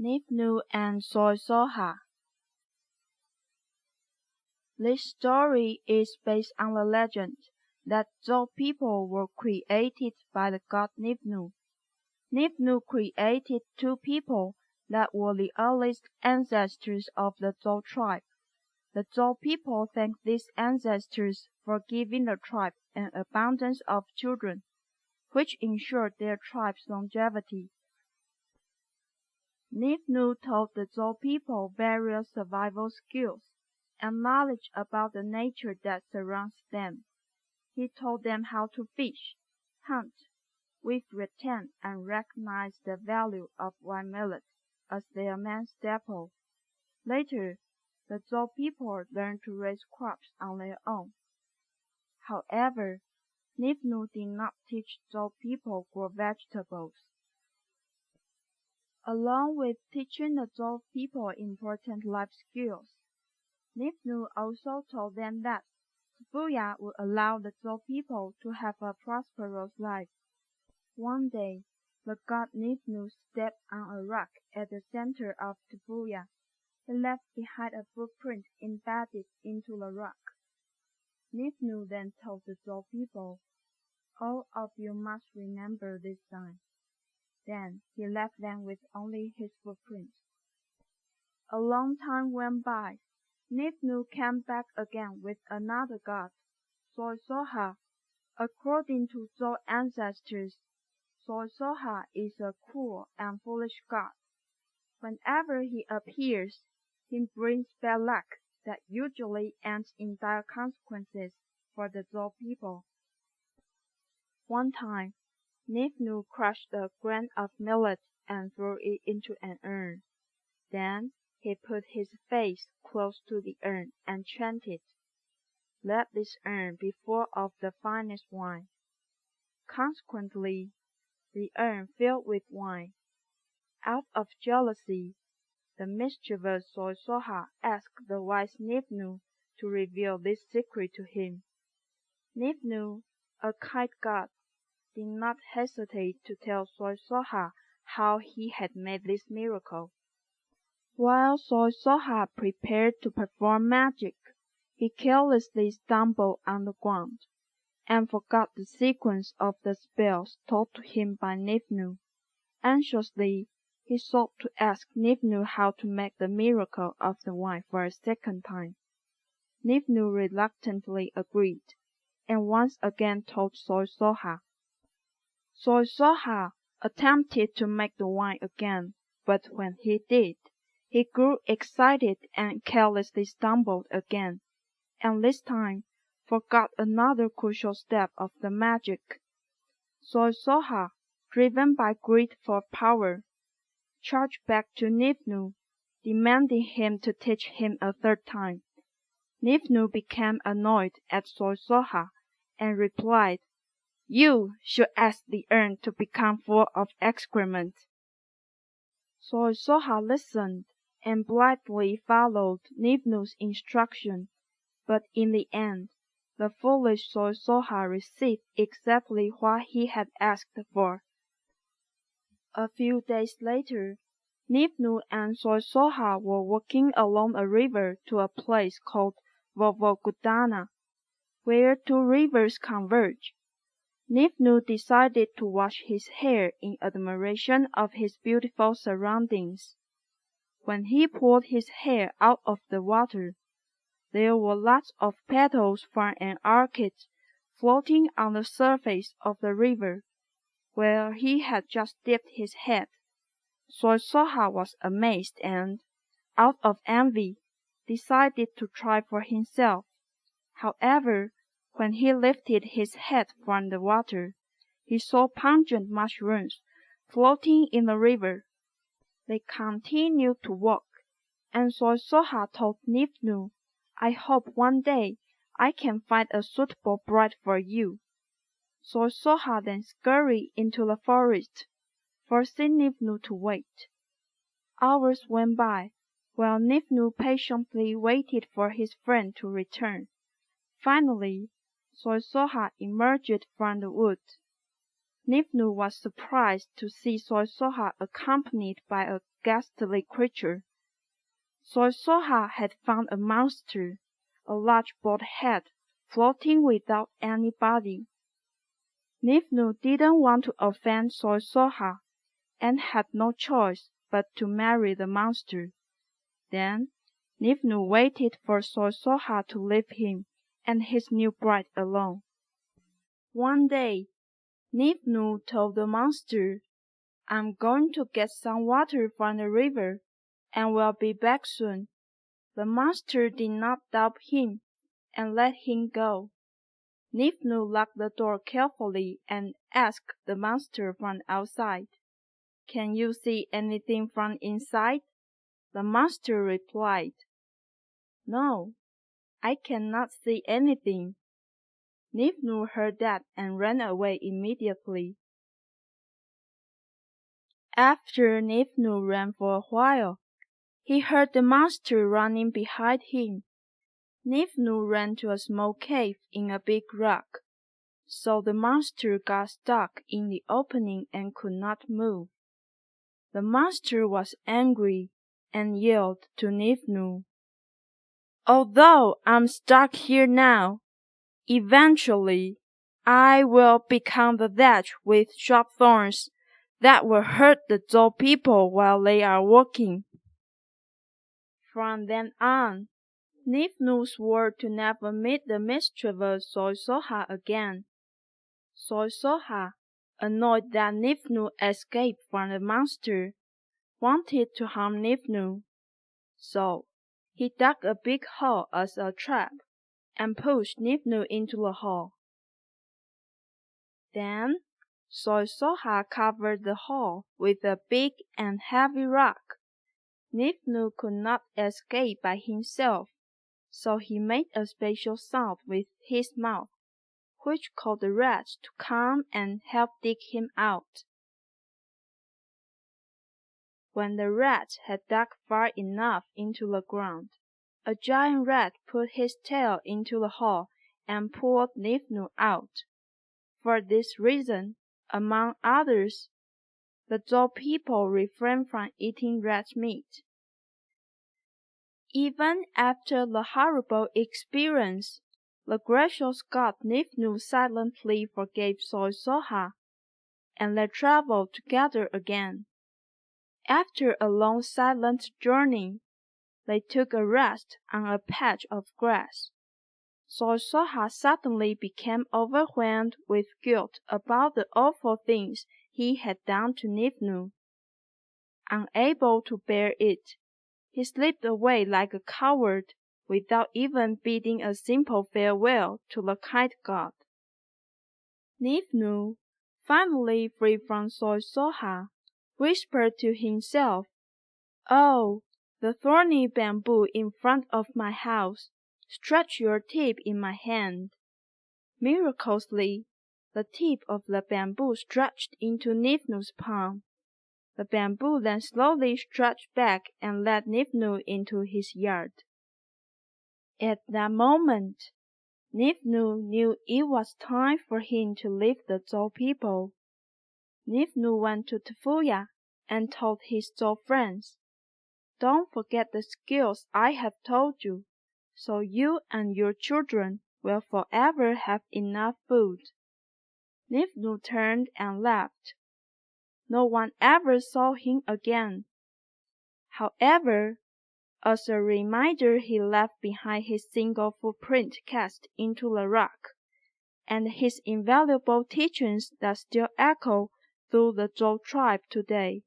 Nifnu and Soha. This story is based on the legend that Zhou people were created by the god Nifnu. Nifnu created two people that were the earliest ancestors of the Zhou tribe. The Zhou people thanked these ancestors for giving the tribe an abundance of children, which ensured their tribe's longevity. Nifnu taught the Zhou people various survival skills and knowledge about the nature that surrounds them. He taught them how to fish, hunt, weave rattan, and recognize the value of white millet as their main staple. Later, the Zhou people learned to raise crops on their own. However, Nifnu did not teach Zhou people grow vegetables. Along with teaching the Zhou people important life skills, Nifnu also told them that Shibuya would allow the Zhou people to have a prosperous life. One day, the god Nifnu stepped on a rock at the center of Shibuya. He left behind a footprint embedded into the rock. Nifnu then told the Zhou people, "All of you must remember this sign." Then he left them with only his footprint. A long time went by. Nifnu came back again with another god, Soha. According to Zhou ancestors, Soha is a cruel and foolish god. Whenever he appears, he brings bad luck that usually ends in dire consequences for the Zhou people. One time, Nifnu crushed a grain of millet and threw it into an urn. Then he put his face close to the urn and chanted, "Let this urn be full of the finest wine." Consequently, the urn filled with wine. Out of jealousy, the mischievous Soha asked the wise Nifnu to reveal this secret to him. Nifnu, a kind god, did not hesitate to tell Soha how he had made this miracle. While Soha prepared to perform magic, he carelessly stumbled on the ground, and forgot the sequence of the spells taught to him by Nifnu. Anxiously, he sought to ask Nifnu how to make the miracle of the wine for a second time. Nifnu reluctantly agreed, and once again told Soha. Soha attempted to make the wine again, but when he did, he grew excited and carelessly stumbled again, and this time forgot another crucial step of the magic. Soha, driven by greed for power, charged back to Nifnu, demanding him to teach him a third time. Nifnu became annoyed at Soha and replied, "You should ask the urn to become full of excrement." Soha listened and blindly followed Nifnu's instruction, but in the end, the foolish Soha received exactly what he had asked for. A few days later, Nifnu and Soha were walking along a river to a place called Vovogudana, where two rivers converge. Nifnu decided to wash his hair in admiration of his beautiful surroundings. When he pulled his hair out of the water, there were lots of petals from an orchid floating on the surface of the river, where he had just dipped his head. Soha was amazed and, out of envy, decided to try for himself. However, when he lifted his head from the water, he saw pungent mushrooms floating in the river. They continued to walk, and Soha told Nifnu, "I hope one day I can find a suitable bride for you." Soha then scurried into the forest, forcing Nifnu to wait. Hours went by, while Nifnu patiently waited for his friend to return. Finally, Soha emerged from the woods. Nifnu was surprised to see Soisoha accompanied by a ghastly creature. Soisoha had found a monster, a large bald head, floating without any body. Nifnu didn't want to offend Soisoha, and had no choice but to marry the monster. Then Nifnu waited for Soisoha to leave him and his new bride alone. One day, Nifnu told the monster, "I'm going to get some water from the river, and will be back soon." The monster did not doubt him, and let him go. Nifnu locked the door carefully and asked the monster from outside, "Can you see anything from inside?" The monster replied, "No, I cannot see anything." Nifnu heard that and ran away immediately. After Nifnu ran for a while, he heard the monster running behind him. Nifnu ran to a small cave in a big rock, so the monster got stuck in the opening and could not move. The monster was angry and yelled to Nifnu, "Although I'm stuck here now, eventually I will become the thatch with sharp thorns that will hurt the Zhou people while they are working." From then on, Nifnu swore to never meet the mischievous Soisoha again. Soisoha, annoyed that Nifnu escaped from the monster, wanted to harm Nifnu. So he dug a big hole as a trap and pushed Nifnu into the hole. Then Soisoha covered the hole with a big and heavy rock. Nifnu could not escape by himself, so he made a special sound with his mouth, which called the rats to come and help dig him out. When the rats had dug far enough into the ground, a giant rat put his tail into the hole and pulled Nifnu out. For this reason, among others, the Zhou people refrained from eating rat meat. Even after the horrible experience, the gracious god Nifnu silently forgave Soisoha, and they traveled together again. After a long silent journey, they took a rest on a patch of grass. Soisoha suddenly became overwhelmed with guilt about the awful things he had done to Nifnu. Unable to bear it, he slipped away like a coward without even bidding a simple farewell to the kind god. Nifnu, finally free from Soisoha, whispered to himself, "Oh, the thorny bamboo in front of my house, stretch your tip in my hand." Miraculously, the tip of the bamboo stretched into Nifnu's palm. The bamboo then slowly stretched back and led Nifnu into his yard. At that moment, Nifnu knew it was time for him to leave the Zhou people. Nifnu went to Tfuya and told his Zhou friends, "Don't forget the skills I have told you, so you and your children will forever have enough food." Nifnu turned and left. No one ever saw him again. However, as a reminder, he left behind his single footprint cast into the rock, and his invaluable teachings that still echo through the Zhou tribe today.